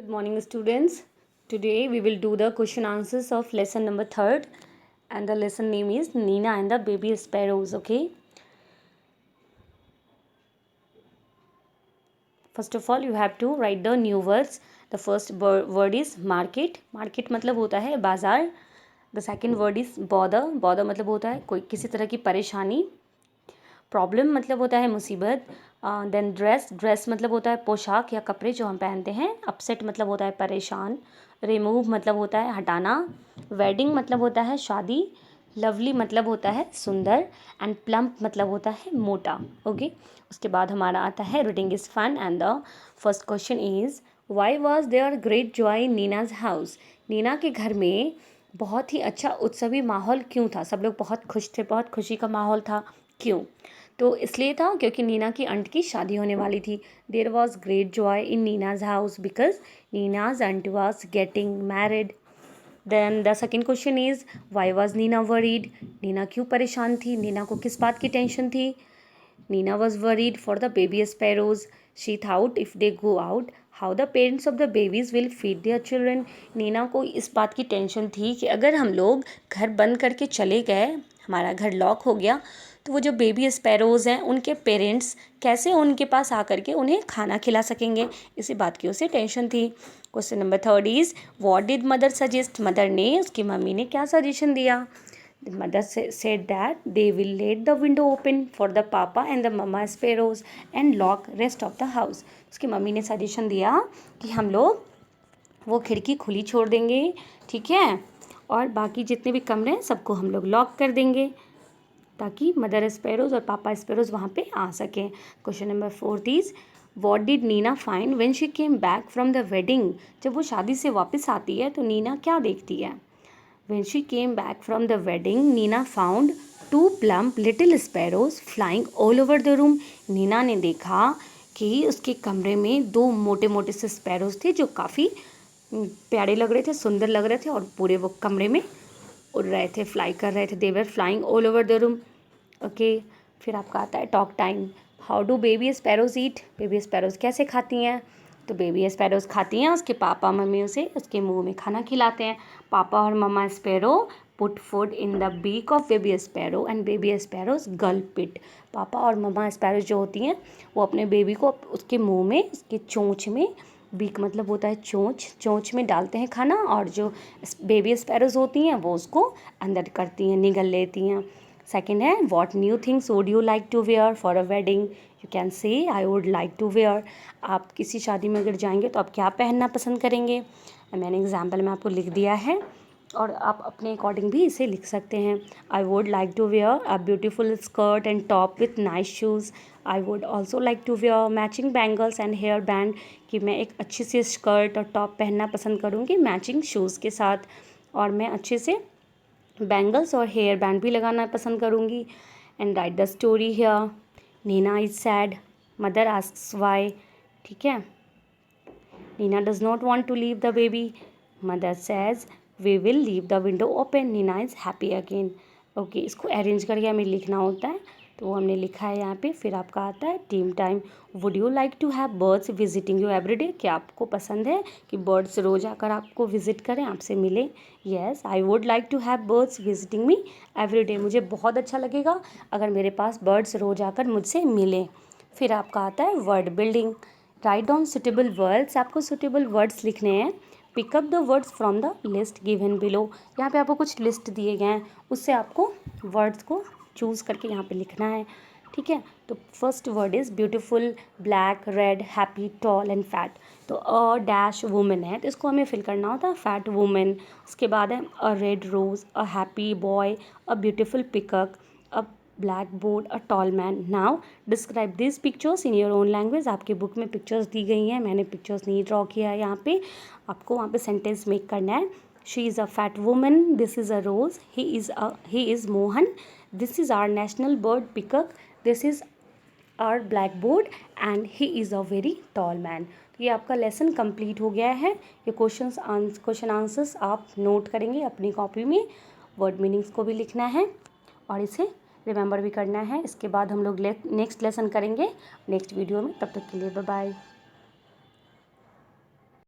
Good morning, students. Today we will do the question answers of lesson number 3rd, and the lesson name is Nina and the Baby Sparrows. Okay. First of all, you have to write the new words. The first word is market. Market मतलब होता है बाजार. The second word is bother. Bother मतलब होता है कोई किसी तरह की परेशानी. प्रॉब्लम मतलब होता है मुसीबत. देन ड्रेस मतलब होता है पोशाक या कपड़े जो हम पहनते हैं. अपसेट मतलब होता है परेशान. रिमूव मतलब होता है हटाना. वेडिंग मतलब होता है शादी. लवली मतलब होता है सुंदर. एंड प्लम्प मतलब होता है मोटा. ओके. उसके बाद हमारा आता है reading is fun. And the first question is why was there great joy in Nina's house. Nina के घर में बहुत ही अच्छा उत्सवी माहौल क्यों था. सब लोग बहुत खुश थे, बहुत खुशी का माहौल था. क्यों? तो इसलिए था क्योंकि नीना की आंट की शादी होने वाली थी. There was great joy in Nina's house because Nina's aunt was getting married. Then the second question is why was Nina worried. Nina क्यों परेशान थी. नीना को किस बात की टेंशन थी. Nina was worried for the baby sparrows. She thought if they go out how the parents of the babies will feed their children. Nina को इस बात की टेंशन थी कि अगर हम लोग घर बंद करके चले गए, हमारा घर लॉक हो गया, तो वो जो बेबी स्पैरोज़ हैं उनके पेरेंट्स कैसे उनके पास आकर के उन्हें खाना खिला सकेंगे. इसी बात की उसे टेंशन थी. Question number 3 is what did mother suggest. Mother ने, उसकी मम्मी ने क्या सजेशन दिया. The mother said that they will let the window open for the papa and the mama sparrows and lock rest of the house. उसकी mummy ने suggestion दिया कि हम लोग वो खिड़की खुली छोड़ देंगे, ठीक है, और बाकी जितने भी कमरे हैं सबको हम लोग लॉक कर देंगे ताकि मदर स्पैरोज और पापा स्पैरोज वहाँ पे आ सकें. Question number 4 is what did Nina find when she came back from the wedding. जब वो शादी से वापस आती है तो नीना क्या देखती है. When she came back from the wedding, Nina found 2 plump little sparrows flying all over the room. Neena ने देखा कि उसके कमरे में 2 मोटे मोटे से स्पैरोज थे जो काफ़ी प्यारे लग रहे थे, सुंदर लग रहे थे और पूरे वो कमरे में उड़ रहे थे, फ्लाई कर रहे थे. They were flying all over the room. Okay. फिर आपका आता है talk time. How do baby sparrows eat. Baby sparrows कैसे खाती हैं. तो बेबी स्पैरोज खाती हैं उसके पापा मम्मी उसे उसके मुंह में खाना खिलाते हैं. पापा और मम्मा sparrow put food in the beak of baby sparrow and baby sparrows gulp it. पापा और मम्मा स्पैरो जो होती हैं वो अपने बेबी को उसके मुंह में, उसके चोंच में, बीक मतलब होता है चोंच, चोंच में डालते हैं खाना, और जो बेबी स्पैरोज होती हैं वो उसको अंदर करती हैं, निगल लेती हैं. सेकेंड है what new things would you like to wear for a wedding. You can say I would like to wear. आप किसी शादी में अगर जाएंगे तो आप क्या पहनना पसंद करेंगे. मैंने एग्जाम्पल में आपको लिख दिया है और आप अपने अकॉर्डिंग भी इसे लिख सकते हैं. I would like to wear a beautiful skirt and top with nice shoes. I would also like to wear matching bangles and hair band. कि मैं एक अच्छी सी स्कर्ट और टॉप पहनना पसंद करूँगी मैचिंग शूज़ के साथ, और मैं अच्छे से बैंगल्स और हेयर बैंड भी लगाना पसंद करूँगी. And write the story here. Neena is sad. Mother asks why. ठीक है. Neena does not want to leave the baby. Mother says we will leave the window open. Neena is happy again. Okay. इसको arrange करके हमें लिखना होता है, तो वो हमने लिखा है यहाँ पे. फिर आपका आता है team time. Would you like to have birds visiting you every day. क्या आपको पसंद है कि बर्ड्स रोज़ आकर आपको विजिट करें, आपसे मिलें. Yes I would like to have birds visiting me every day. मुझे बहुत अच्छा लगेगा अगर मेरे पास बर्ड्स रोज़ आकर मुझसे मिलें. फिर आपका आता है word building. Write down suitable words. आपको सुटेबल वर्ड्स लिखने हैं. Pick up the words from the list given below. यहाँ पे आपको कुछ लिस्ट दिए गए हैं, उससे आपको वर्ड्स को चूज़ करके यहाँ पे लिखना है. ठीक है. तो first word is beautiful, black, red, happy, tall and fat. तो अ डैश वुमेन है तो इसको हमें फिल करना होता है फैट वुमेन. उसके बाद है a red rose, a happy boy, a beautiful pickup, a blackboard, a tall man. Now describe this pictures in your own language. आपके बुक में पिक्चर्स दी गई हैं, मैंने पिक्चर्स नहीं ड्रॉ किया है यहाँ पे. आपको वहाँ पे सेंटेंस मेक करना है. She is a fat woman. This is a rose. He is Mohan. This is our national bird peacock. This is our blackboard and he is a very tall man. तो ये आपका lesson complete हो गया है. ये question answers आप note करेंगे अपनी कॉपी में. वर्ड मीनिंग्स को भी लिखना है और इसे रिमेंबर भी करना है. इसके बाद हम लोग नेक्स्ट लेसन करेंगे नेक्स्ट वीडियो में. तब तक के लिए बाय बाय.